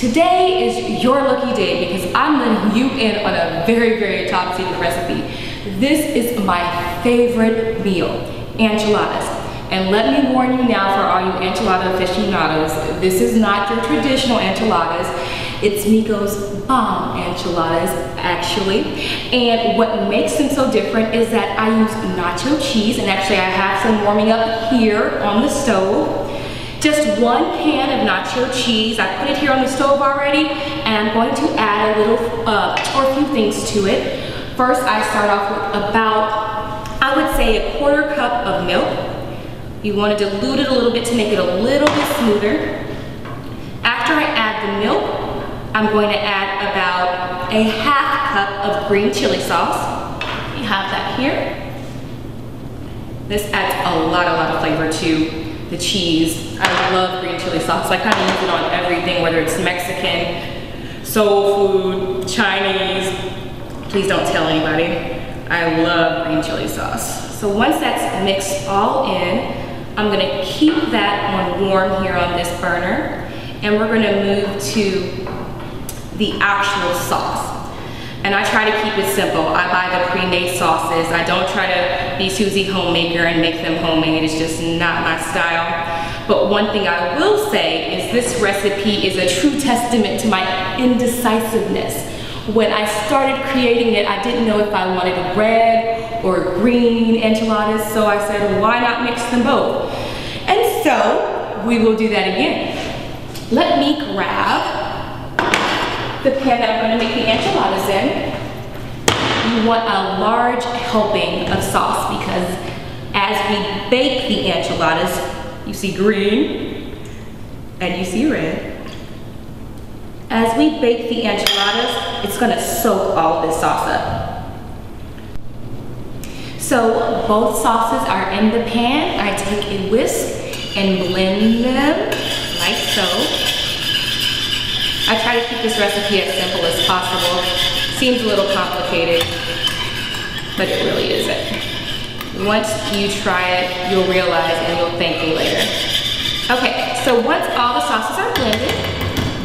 Today is your lucky day because I'm letting you in on a very, very top secret recipe. This is my favorite meal, enchiladas. And let me warn you now for all you enchilada aficionados, this is not your traditional enchiladas. It's Meiko's bomb enchiladas, actually. And what makes them so different is that I use nacho cheese, and actually I have some warming up here on the stove. Just one pan of nacho cheese. I put it here on the stove already, and I'm going to add a little, or a few things to it. First, I start off with about, I would say, a quarter cup of milk. You want to dilute it a little bit to make it a little bit smoother. After I add the milk, I'm going to add about a half cup of green chili sauce. You have that here. This adds a lot of flavor to the cheese. I love green chili sauce. I kind of use it on everything, whether it's Mexican, soul food, Chinese. Please don't tell anybody. I love green chili sauce. So once that's mixed all in, I'm gonna keep that on warm here on this burner, and we're gonna move to the actual sauce. And I try to keep it simple. I buy the pre-made sauces. I don't try to be Susie homemaker and make them homemade. It's just not my style. But one thing I will say is this recipe is a true testament to my indecisiveness. When I started creating it, I didn't know if I wanted red or green enchiladas, so I said, well, why not mix them both? And so we will do that again. Let me grab the pan that I'm going to make the enchiladas in. You want a large helping of sauce because as we bake the enchiladas, you see green and you see red. As we bake the enchiladas, it's going to soak all of this sauce up. So both sauces are in the pan. I take a whisk and blend them like so. I try to keep this recipe as simple as possible. Seems a little complicated, but it really isn't. Once you try it, you'll realize and you'll thank me later. Okay, so once all the sauces are blended,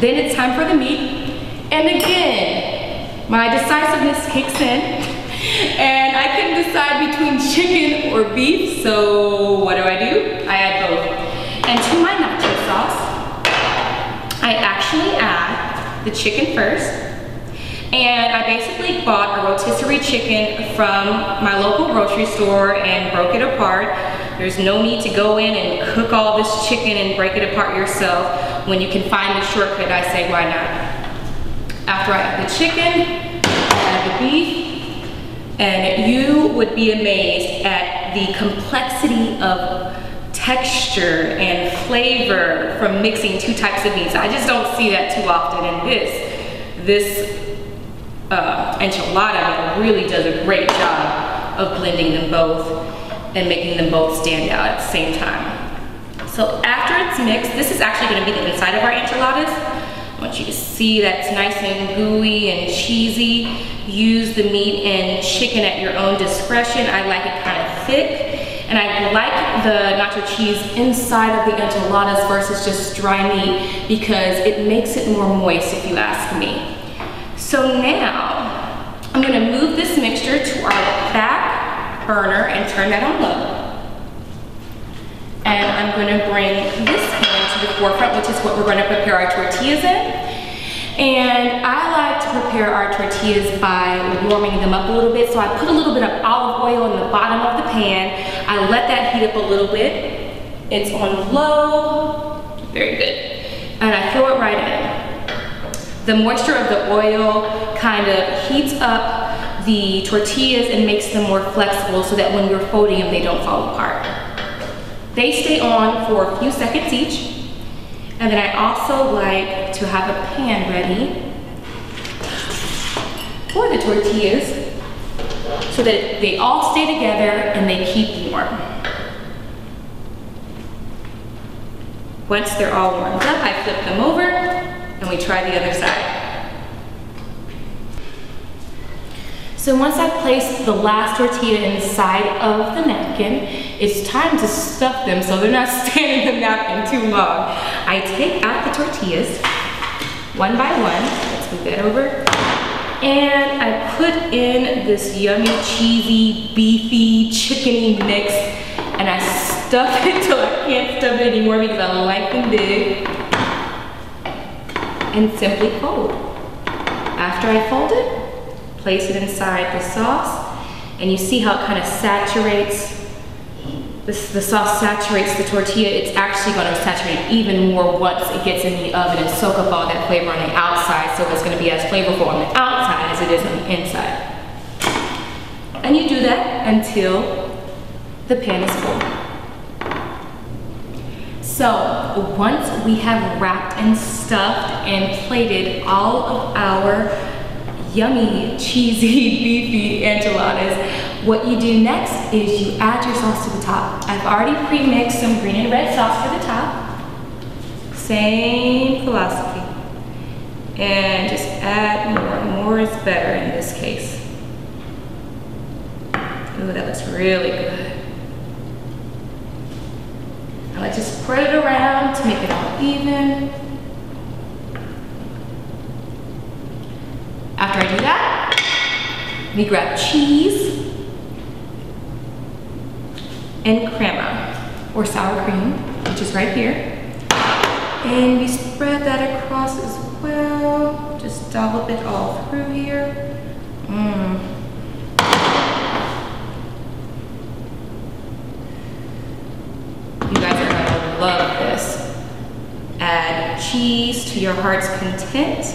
then it's time for the meat. And again, my decisiveness kicks in, and I couldn't decide between chicken or beef, so what do? I add both. And to my nacho sauce, I actually add the chicken first. And I basically bought a rotisserie chicken from my local grocery store and broke it apart. There's no need to go in and cook all this chicken and break it apart yourself. When you can find a shortcut, I say, why not? After I add the chicken, I add the beef, and you would be amazed at the complexity of texture and flavor from mixing two types of meats. I just don't see that too often, and this enchilada really does a great job of blending them both and making them both stand out at the same time. So after it's mixed, this is actually going to be the inside of our enchiladas. I want you to see that's nice and gooey and cheesy. Use the meat and chicken at your own discretion. I like it kind of thick, and I like the nacho cheese inside of the enchiladas versus just dry meat because it makes it more moist, if you ask me. So now I'm going to move this mixture to our back burner and turn that on low. And I'm going to bring this pan to the forefront, which is what we're going to prepare our tortillas in. And I like to prepare our tortillas by warming them up a little bit. So I put a little bit of olive oil in the bottom of the pan. I let that heat up a little bit. It's on low. Very good. And I throw it right in. The moisture of the oil kind of heats up the tortillas and makes them more flexible so that when you're folding them, they don't fall apart. They stay on for a few seconds each. And then I also like to have a pan ready for the tortillas so that they all stay together and they keep warm. Once they're all warmed up, I flip them over and we try the other side. So once I've placed the last tortilla inside of the napkin, it's time to stuff them so they're not standing in the napkin too long. I take out the tortillas one by one. Let's move that over. And I put in this yummy, cheesy, beefy, chickeny mix, and I stuff it till I can't stuff it anymore because I like them big. And simply fold. After I fold it, place it inside the sauce, and you see how it kind of saturates, the sauce saturates the tortilla. It's actually going to saturate even more once it gets in the oven and soak up all that flavor on the outside, so it's going to be as flavorful on the outside as it is on the inside. And you do that until the pan is full. So once we have wrapped and stuffed and plated all of our yummy, cheesy, beefy enchiladas, what you do next is you add your sauce to the top. I've already pre-mixed some green and red sauce for the top. Same philosophy. And just add more. More is better in this case. Ooh, that looks really good. I like to spread it around to make it all even. After I do that, we grab cheese and crema, or sour cream, which is right here. And we spread that across as well. Just dollop it all through here. You guys are gonna love this. Add cheese to your heart's content.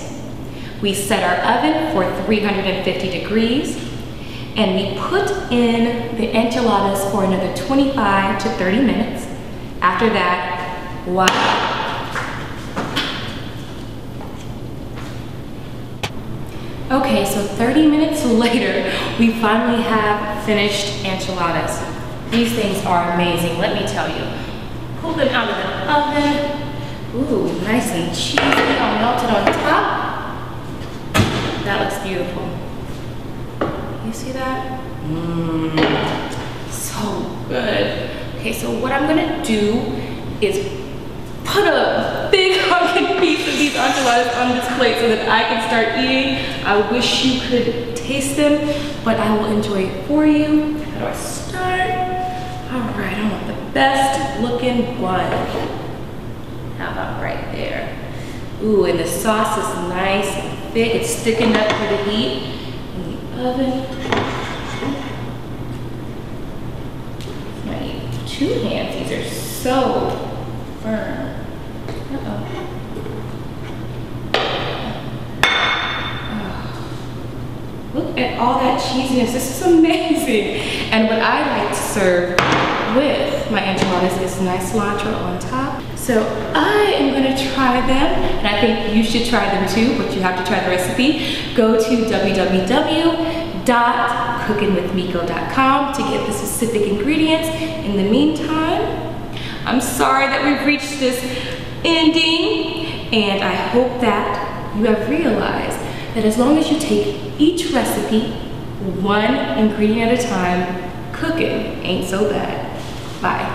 We set our oven for 350 degrees, and we put in the enchiladas for another 25 to 30 minutes. After that, voila. Okay, so 30 minutes later, we finally have finished enchiladas. These things are amazing, let me tell you. Pull them out of the oven. Ooh, nice and cheesy, all melted on top. That looks beautiful. You see that? So good. Okay, so what I'm gonna do is put a big hunking piece of these enchiladas on this plate so that I can start eating. I wish you could taste them, but I will enjoy it for you. How do I start? All right, I want the best looking one. How about right there? Ooh, and the sauce is nice and thick. It's sticking up for the heat in the oven. I need 2 hands. These are so firm. Look at all that cheesiness. This is amazing. And what I like to serve with my enchiladas is nice cilantro on top. So I am going to try them, and I think you should try them too, but you have to try the recipe. Go to www.cookinwithmeiko.com to get the specific ingredients. In the meantime, I'm sorry that we've reached this ending, and I hope that you have realized that as long as you take each recipe one ingredient at a time, cooking ain't so bad. Bye.